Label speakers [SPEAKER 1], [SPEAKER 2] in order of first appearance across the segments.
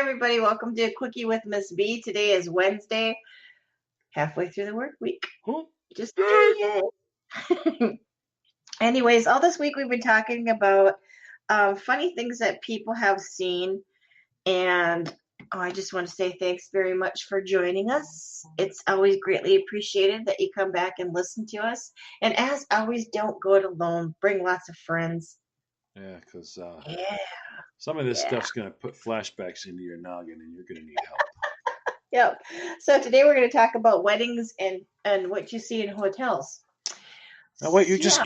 [SPEAKER 1] everybody. Welcome to Quickie with Miss B. Today is Wednesday, halfway through the work week. Just enjoy it. Anyways, all this week we've been talking about funny things that people have seen. And I just want to say thanks very much for joining us. It's always greatly appreciated that you come back and listen to us. And as always, don't go it alone. Bring lots of friends.
[SPEAKER 2] Yeah, because
[SPEAKER 1] Yeah.
[SPEAKER 2] some of this stuff's going to put flashbacks into your noggin, and you're going to need help.
[SPEAKER 1] Yep. So today we're going to talk about weddings and what you see in hotels.
[SPEAKER 2] Now wait, you just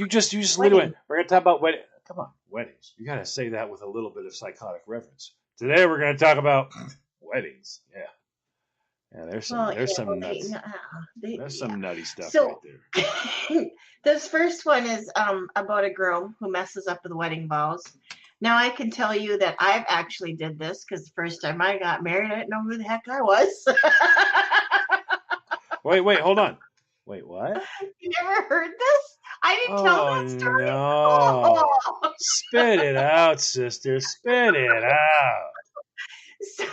[SPEAKER 2] lead away. We're going to talk about weddings. Come on, weddings. You got to say that with a little bit of psychotic reference. Today we're going to talk about weddings. Yeah. There's some nutty stuff right there.
[SPEAKER 1] This first one is about a girl who messes up the wedding vows. Now, I can tell you that I've actually did this because the first time I got married, I didn't know who the heck I was.
[SPEAKER 2] Wait, hold on. Wait, what?
[SPEAKER 1] You never heard this? I didn't tell that story.
[SPEAKER 2] No. Spit it out, sister. Spit it out.
[SPEAKER 1] So,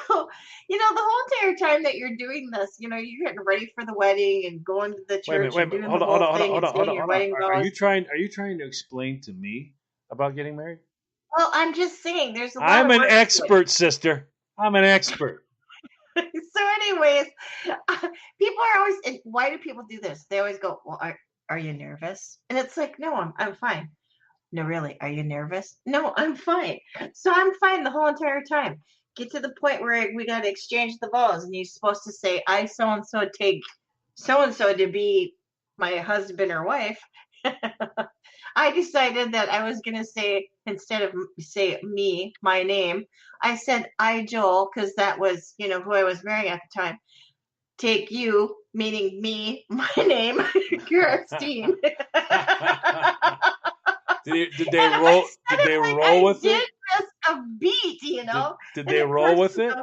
[SPEAKER 1] the whole entire time that you're doing this, you're getting ready for the wedding and going to the church and doing the whole thing and saying your wedding vows.
[SPEAKER 2] Are you trying to explain to me about getting married?
[SPEAKER 1] Well, I'm just saying there's a lot
[SPEAKER 2] I'm an expert, sister. I'm an expert.
[SPEAKER 1] So anyways, people are always, why do people do this? They always go, well, are you nervous? And it's like, no, I'm fine. No, really, are you nervous? No, I'm fine. So I'm fine the whole entire time. Get to the point where we got to exchange the vows, and you're supposed to say, I so-and-so take so-and-so to be my husband or wife. I decided that I was going to say, instead of say me, my name, I said I, Joel, because that was, who I was marrying at the time. Take you, meaning me, my name, Christine.
[SPEAKER 2] Did they roll? Did they roll with it?
[SPEAKER 1] Miss a beat,
[SPEAKER 2] Did they roll with it?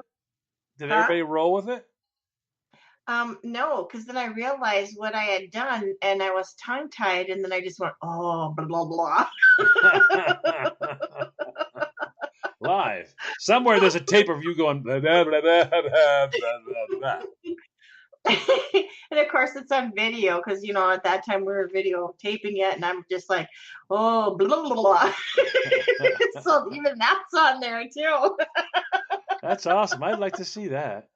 [SPEAKER 2] Did everybody roll with it?
[SPEAKER 1] No, because then I realized what I had done, and I was tongue-tied, and then I just went, oh, blah, blah, blah.
[SPEAKER 2] Live. Somewhere there's a tape of you going, blah, blah, blah, blah, blah, blah, blah.
[SPEAKER 1] And of course it's on video because at that time we were videotaping it, and I'm just like, oh, blah blah blah. So even that's on there too.
[SPEAKER 2] That's awesome. I'd like to see that.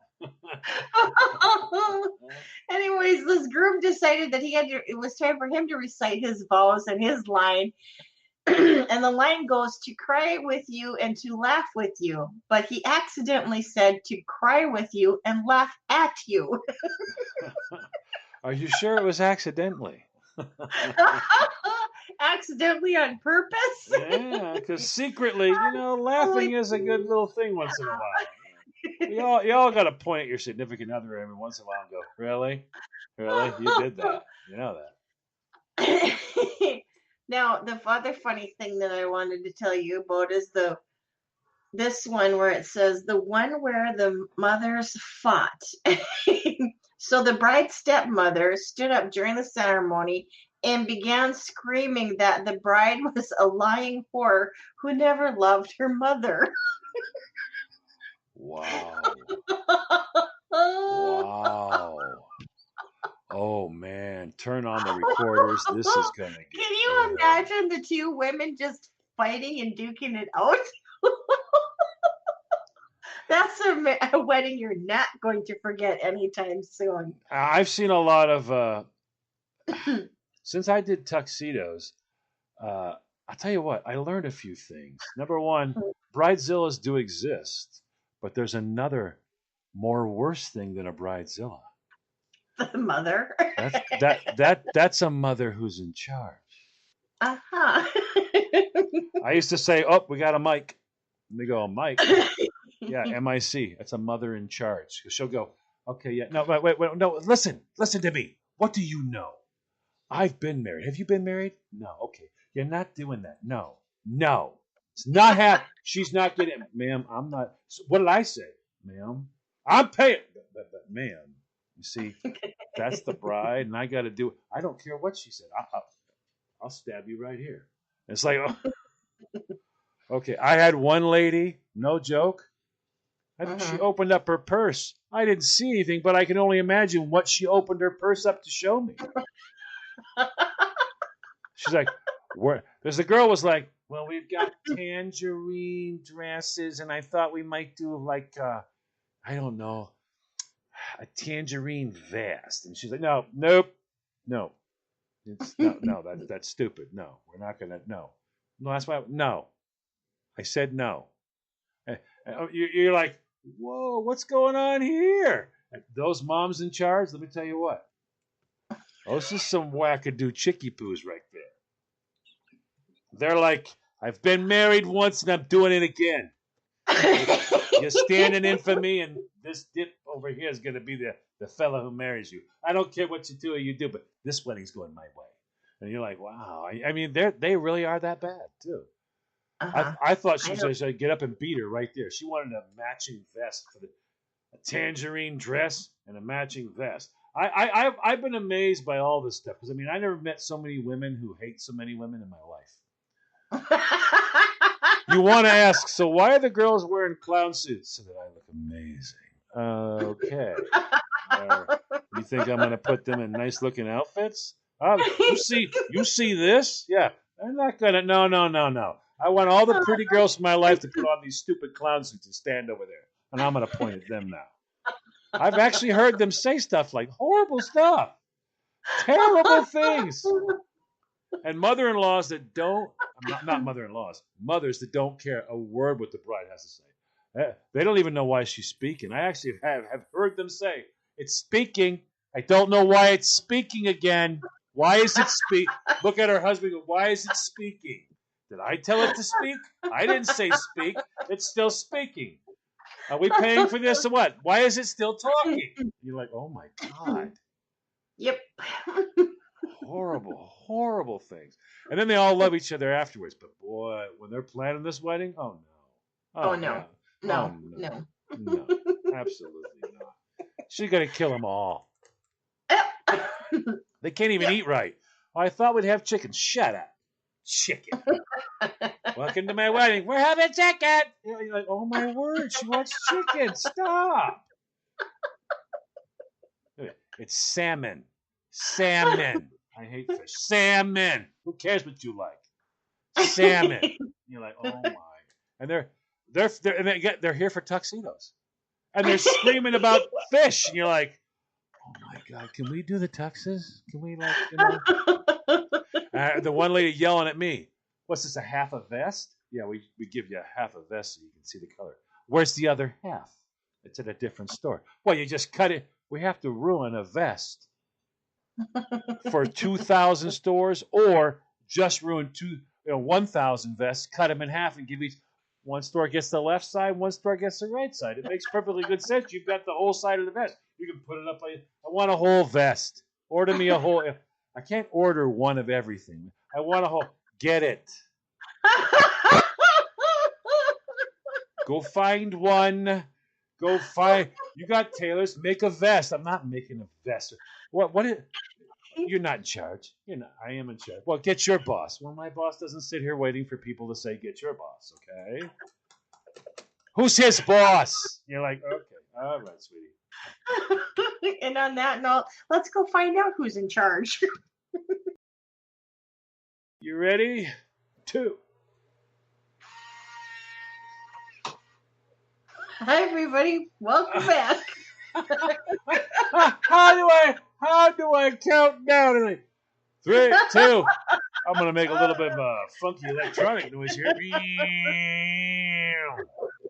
[SPEAKER 1] Anyways, this groom decided that it was time for him to recite his vows and his line. And the line goes, to cry with you and to laugh with you. But he accidentally said to cry with you and laugh at you.
[SPEAKER 2] Are you sure it was accidentally?
[SPEAKER 1] Accidentally on purpose?
[SPEAKER 2] Yeah, because secretly, laughing is a good little thing once in a while. You all got to point at your significant other every once in a while and go, really? Really? You did that. You know that.
[SPEAKER 1] Now, the other funny thing that I wanted to tell you about is this one where it says the one where the mothers fought. So the bride's stepmother stood up during the ceremony and began screaming that the bride was a lying whore who never loved her mother.
[SPEAKER 2] Wow. Wow. Oh, man. Turn on the recorders. This is going to get
[SPEAKER 1] Can you imagine the two women just fighting and duking it out? That's a wedding you're not going to forget anytime soon.
[SPEAKER 2] I've seen a lot of... since I did tuxedos, I'll tell you what, I learned a few things. Number one, bridezillas do exist, but there's another more worse thing than a bridezilla.
[SPEAKER 1] The mother.
[SPEAKER 2] That's a mother who's in charge.
[SPEAKER 1] Uh-huh.
[SPEAKER 2] I used to say, oh, we got a mic. And they go, a mic? Yeah, M-I-C. That's a mother in charge. She'll go, okay, yeah. No, wait, no, listen to me. What do you know? I've been married. Have you been married? No. Okay. You're not doing that. No. It's not happening. She's not getting, ma'am, I'm not. What did I say? Ma'am, I'm paying. But ma'am, you see, that's the bride, and I got to do it. I don't care what she said. I'll stab you right here. It's like, oh. Okay. I had one lady, no joke. She opened up her purse. I didn't see anything, but I can only imagine what she opened her purse up to show me. She's like, where? Because the girl was like, well, we've got tangerine dresses, and I thought we might do like, I don't know, a tangerine vest. And she's like, no, nope, no. It's no, that's stupid. No, we're not gonna. No, that's why. No, I said no. You're like, whoa, what's going on here? Those moms in charge. Let me tell you what. Those is some wackadoo chickie poos right there. They're like, I've been married once and I'm doing it again. You're standing in for me, and this dip over here is going to be the fella who marries you. I don't care what you do or you do, but this wedding's going my way. And you're like, wow. I mean, they really are that bad, too. I thought she was going to get up and beat her right there. She wanted a matching vest for a tangerine dress and a matching vest. I've been amazed by all this stuff because, I mean, I never met so many women who hate so many women in my life. You want to ask, so why are the girls wearing clown suits? So that I look amazing. Okay. You think I'm going to put them in nice looking outfits? You see this? Yeah. I'm not going to. No. I want all the pretty girls in my life to put on these stupid clown suits and stand over there. And I'm going to point at them now. I've actually heard them say stuff like horrible stuff. Terrible things. And mother-in-laws that don't, not mother-in-laws, mothers that don't care a word what the bride has to say. They don't even know why she's speaking. I actually have heard them say, it's speaking. I don't know why it's speaking again. Why is it speak? Look at her husband. Why is it speaking? Did I tell it to speak? I didn't say speak. It's still speaking. Are we paying for this or what? Why is it still talking? You're like, oh my God.
[SPEAKER 1] Yep.
[SPEAKER 2] Horrible things. And then they all love each other afterwards. But boy, when they're planning this wedding, oh no.
[SPEAKER 1] No.
[SPEAKER 2] No, absolutely not. She's going to kill them all. They can't even eat right. Oh, I thought we'd have chicken. Shut up. Chicken. Welcome to my wedding. We're having chicken. You're like, oh my word, she wants chicken. Stop. It's salmon. I hate fish. Salmon. Who cares what you like? Salmon. You're like, oh my. And they're here for tuxedos. And they're screaming about fish. And you're like, oh my God, can we do the tuxes? Can we the one lady yelling at me, what's this, a half a vest? Yeah, we give you a half a vest so you can see the color. Where's the other half? It's at a different store. Well, you just cut it. We have to ruin a vest for 2,000 stores, or just ruin 1,000 vests, cut them in half and give each. One store gets the left side, one store gets the right side. It makes perfectly good sense. You've got the whole side of the vest. You can put it up. I want a whole vest. Order me a whole. I can't order one of everything. I want a whole. Get it. Go find one. Go find. You got tailors. Make a vest. I'm not making a vest. What is? You're not in charge. You're not. I am in charge. Well, get your boss. Well, my boss doesn't sit here waiting for people to say, get your boss, okay? Who's his boss? You're like, okay. All right, sweetie.
[SPEAKER 1] And on that note, let's go find out who's in charge.
[SPEAKER 2] You ready? 2.
[SPEAKER 1] Hi, everybody. Welcome back.
[SPEAKER 2] How do I count down? 3, 2. I'm gonna make a little bit of a funky electronic noise here.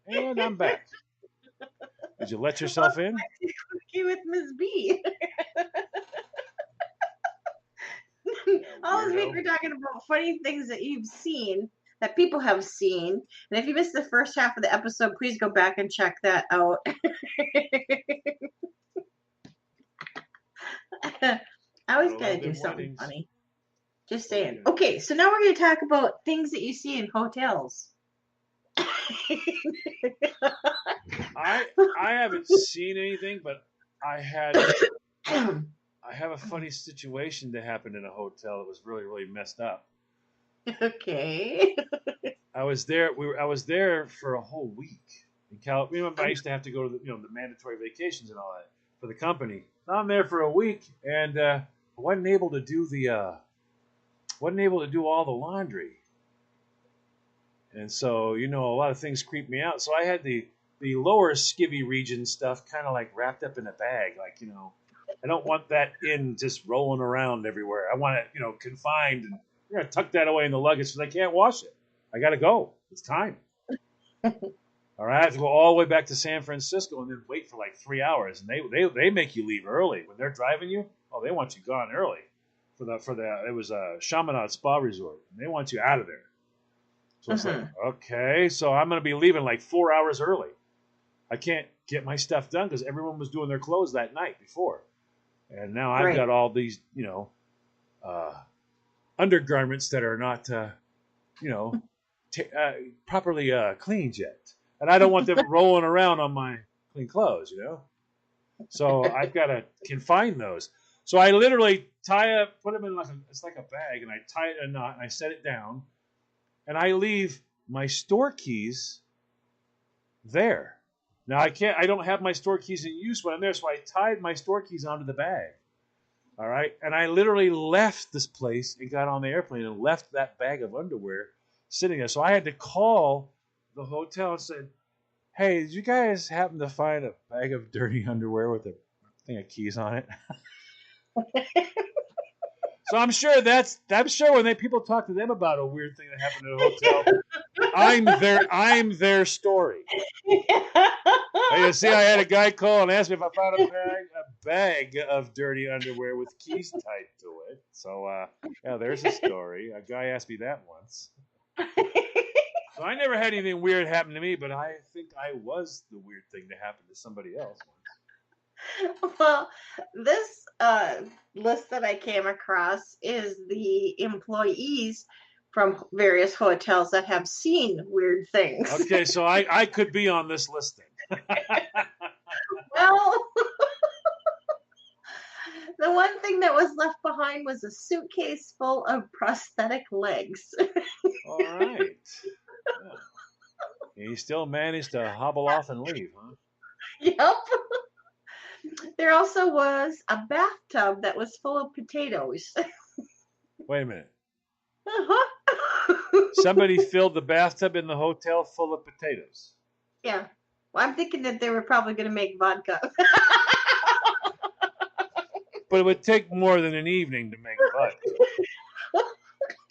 [SPEAKER 2] And I'm back. Did you let yourself in?
[SPEAKER 1] Okay, with Ms. B. All this week we're talking about funny things that you've seen, that people have seen. And if you missed the first half of the episode, please go back and check that out. I always gotta do something funny. Just saying. Okay, so now we're gonna talk about things that you see in hotels.
[SPEAKER 2] I haven't seen anything, but I have a funny situation that happened in a hotel that was really, really messed up.
[SPEAKER 1] Okay.
[SPEAKER 2] I was there for a whole week. I used to have to go to the mandatory vacations and all that for the company. So I'm there for a week, and wasn't able to do all the laundry, and so a lot of things creep me out. So I had the lower skivvy region stuff kind of like wrapped up in a bag, I don't want that in just rolling around everywhere. I want it confined, and we're gonna tuck that away in the luggage because I can't wash it. I gotta go. It's time. All right, I have to go all the way back to San Francisco and then wait for like 3 hours. And they make you leave early when they're driving you. Oh, they want you gone early it was a Chaminade Spa Resort. And they want you out of there. So it's like, okay, so I'm gonna be leaving like 4 hours early. I can't get my stuff done because everyone was doing their clothes that night before, and now I've got all these undergarments that are not properly cleaned yet. And I don't want them rolling around on my clean clothes, So I've got to confine those. So I literally put them in it's like a bag, and I tie it in a knot, and I set it down, and I leave my store keys there. Now I don't have my store keys in use when I'm there, so I tied my store keys onto the bag. All right, and I literally left this place and got on the airplane and left that bag of underwear sitting there. So I had to call the hotel and said, "Hey, did you guys happen to find a bag of dirty underwear with a thing of keys on it?" So I'm sure when people talk to them about a weird thing that happened at a hotel, I'm their story. And you see, I had a guy call and ask me if I found a bag of dirty underwear with keys tied to it. So there's a story. A guy asked me that once. So I never had anything weird happen to me, but I think I was the weird thing to happen to somebody else once.
[SPEAKER 1] Well, this list that I came across is the employees from various hotels that have seen weird things.
[SPEAKER 2] Okay, so I could be on this list then.
[SPEAKER 1] Well, the one thing that was left behind was a suitcase full of prosthetic legs.
[SPEAKER 2] All right. Yeah. He still managed to hobble off and leave, huh?
[SPEAKER 1] Yep. There also was a bathtub that was full of potatoes.
[SPEAKER 2] Wait a minute.
[SPEAKER 1] Uh-huh.
[SPEAKER 2] Somebody filled the bathtub in the hotel full of potatoes.
[SPEAKER 1] Yeah. Well, I'm thinking that they were probably going to make vodka.
[SPEAKER 2] But it would take more than an evening to make vodka.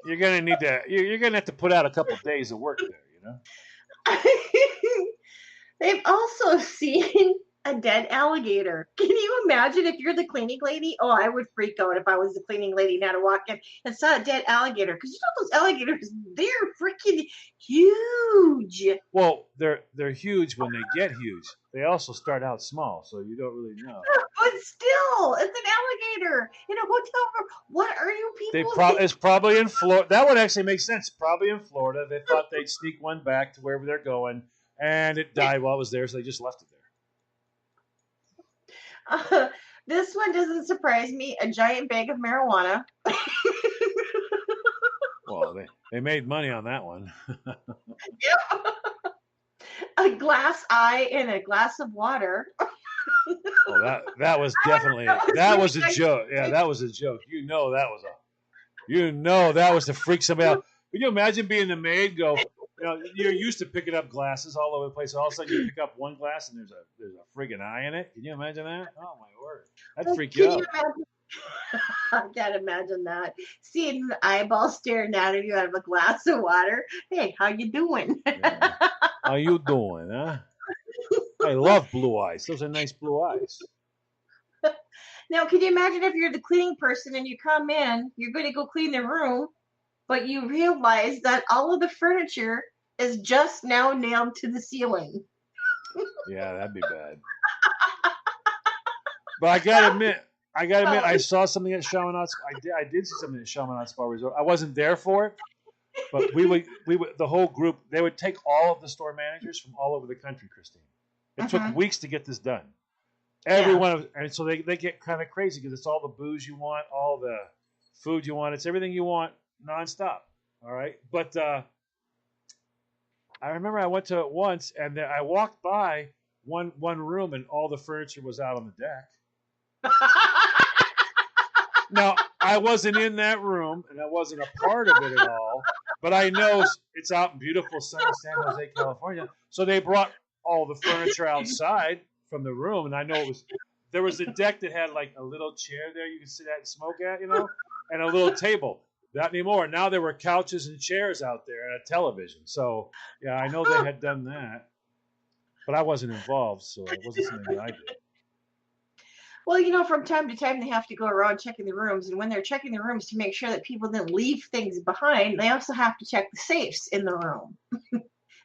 [SPEAKER 2] You're gonna have to put out a couple of days of work there,
[SPEAKER 1] They've also seen a dead alligator. Can you imagine if you're the cleaning lady? Oh, I would freak out if I was the cleaning lady now to walk in and saw a dead alligator. Because those alligators, they're freaking huge.
[SPEAKER 2] Well, they're huge when they get huge. They also start out small, so you don't really know.
[SPEAKER 1] But still, it's an alligator in a hotel room. What are you people?
[SPEAKER 2] It's probably in Florida. That would actually make sense. Probably in Florida. They thought they'd sneak one back to wherever they're going, and it died while it was there, so they just left it there.
[SPEAKER 1] This one doesn't surprise me. A giant bag of marijuana.
[SPEAKER 2] Well, they made money on that one.
[SPEAKER 1] Yep. A glass eye and a glass of water.
[SPEAKER 2] Well, that was definitely that was a joke. Yeah, that was a joke. That was to freak somebody out. Can you imagine being the maid? You're used to picking up glasses all over the place. All of a sudden, you pick up one glass and there's a friggin' eye in it. Can you imagine that? Oh my word, that'd freak you out.
[SPEAKER 1] I can't imagine that. Seeing an eyeball staring at you out of a glass of water. Hey, how you doing?
[SPEAKER 2] Yeah. How you doing, huh? I love blue eyes. Those are nice blue eyes.
[SPEAKER 1] Now, can you imagine if you're the cleaning person and you come in, you're going to go clean the room, but you realize that all of the furniture is just now nailed to the ceiling.
[SPEAKER 2] Yeah, that'd be bad. But I gotta admit, I saw something at Chaminade. I did see something at Chaminade Spa Resort. I wasn't there for it, but we would the whole group. They would take all of the store managers from all over the country, Christine. It took weeks to get this done. And so they get kind of crazy because it's all the booze you want, all the food you want. It's everything you want nonstop. All right, but I remember I went to it once, and then I walked by one room, and all the furniture was out on the deck. Now, I wasn't in that room, and I wasn't a part of it at all, but I know it's out in beautiful sunny San Jose, California. So they brought all the furniture outside from the room, and I know there was a deck that had like a little chair there you could sit at and smoke at, and a little table. Not anymore. Now there were couches and chairs out there and a television. So, yeah, I know they had done that, but I wasn't involved, so it wasn't something that I did.
[SPEAKER 1] Well, from time to time, they have to go around checking the rooms. And when they're checking the rooms to make sure that people didn't leave things behind, they also have to check the safes in the room.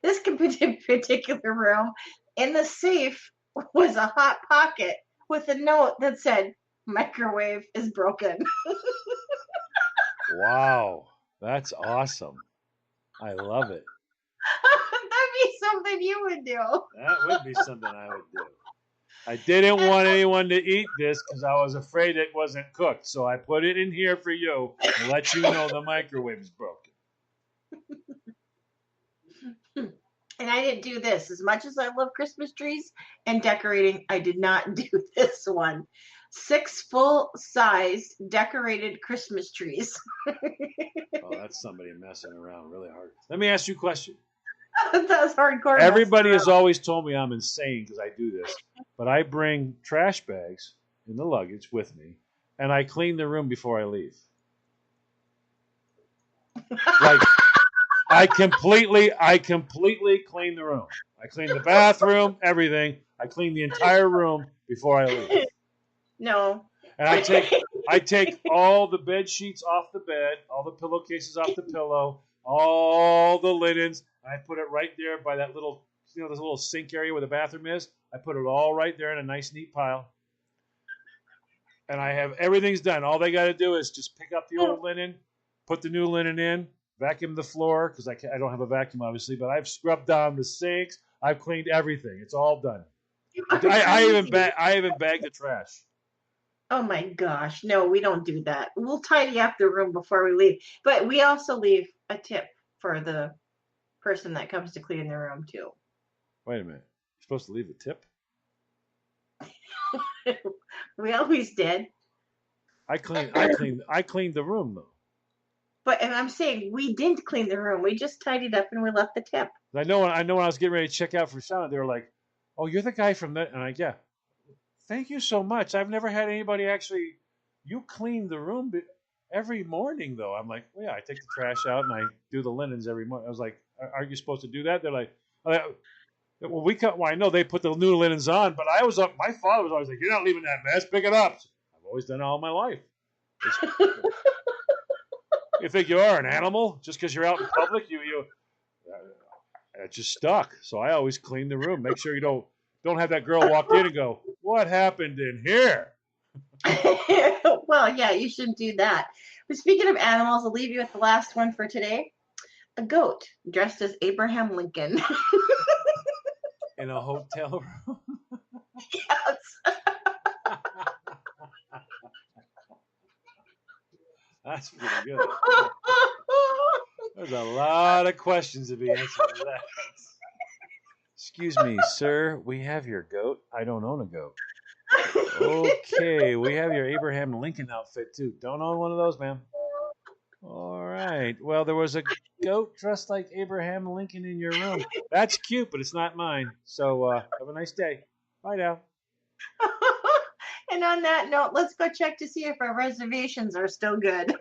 [SPEAKER 1] This particular room, in the safe was a Hot Pocket with a note that said, "Microwave is broken."
[SPEAKER 2] Wow. That's awesome. I love it.
[SPEAKER 1] That'd be something you would do.
[SPEAKER 2] That would be something I would do. I didn't want anyone to eat this because I was afraid it wasn't cooked. So I put it in here for you to let you know the microwave is broken.
[SPEAKER 1] And I didn't do this. As much as I love Christmas trees and decorating, I did not do this one. 6 full-size decorated Christmas trees.
[SPEAKER 2] Oh, that's somebody messing around really hard. Let me ask you a question.
[SPEAKER 1] That's hardcore.
[SPEAKER 2] Everybody has always told me I'm insane because I do this, but I bring trash bags in the luggage with me, and I clean the room before I leave. Like, I completely clean the room. I clean the bathroom, everything. I clean the entire room before I leave.
[SPEAKER 1] No.
[SPEAKER 2] And I take all the bed sheets off the bed, all the pillowcases off the pillow, all the linens, and I put it right there by that little, this little sink area where the bathroom is. I put it all right there in a nice, neat pile. And I have everything's done. All they got to do is just pick up the old linen, put the new linen in, vacuum the floor, because I don't have a vacuum, obviously, but I've scrubbed down the sinks. I've cleaned everything. It's all done. I even bagged the trash.
[SPEAKER 1] Oh my gosh. No, we don't do that. We'll tidy up the room before we leave. But we also leave a tip for the person that comes to clean the room too.
[SPEAKER 2] Wait a minute. You're supposed to leave a tip?
[SPEAKER 1] We always did.
[SPEAKER 2] I cleaned the room though.
[SPEAKER 1] But and I'm saying we didn't clean the room. We just tidied up and we left the tip.
[SPEAKER 2] I know when I was getting ready to check out for Shauna, they were like, "Oh, you're the guy from that," and I'm like, "Yeah." Thank you so much. I've never had anybody actually. You clean the room every morning, though. I'm like, well, yeah, I take the trash out and I do the linens every morning. I was like, aren't you supposed to do that? They're like, well, I know they put the new linens on, but I was up. My father was always like, you're not leaving that mess. Pick it up. I've always done it all my life. You think you are an animal just because you're out in public? It just stuck. So I always clean the room. Make sure you don't have that girl walk in and go, what happened in here?
[SPEAKER 1] Well, yeah, you shouldn't do that. But speaking of animals, I'll leave you with the last one for today. A goat dressed as Abraham Lincoln.
[SPEAKER 2] In a hotel room?
[SPEAKER 1] Yes.
[SPEAKER 2] That's pretty good. There's a lot of questions to be answered to that. Excuse me, sir, we have your goat. I don't own a goat. Okay, we have your Abraham Lincoln outfit, too. Don't own one of those, ma'am. All right. Well, there was a goat dressed like Abraham Lincoln in your room. That's cute, but it's not mine. So have a nice day. Bye now.
[SPEAKER 1] And on that note, let's go check to see if our reservations are still good.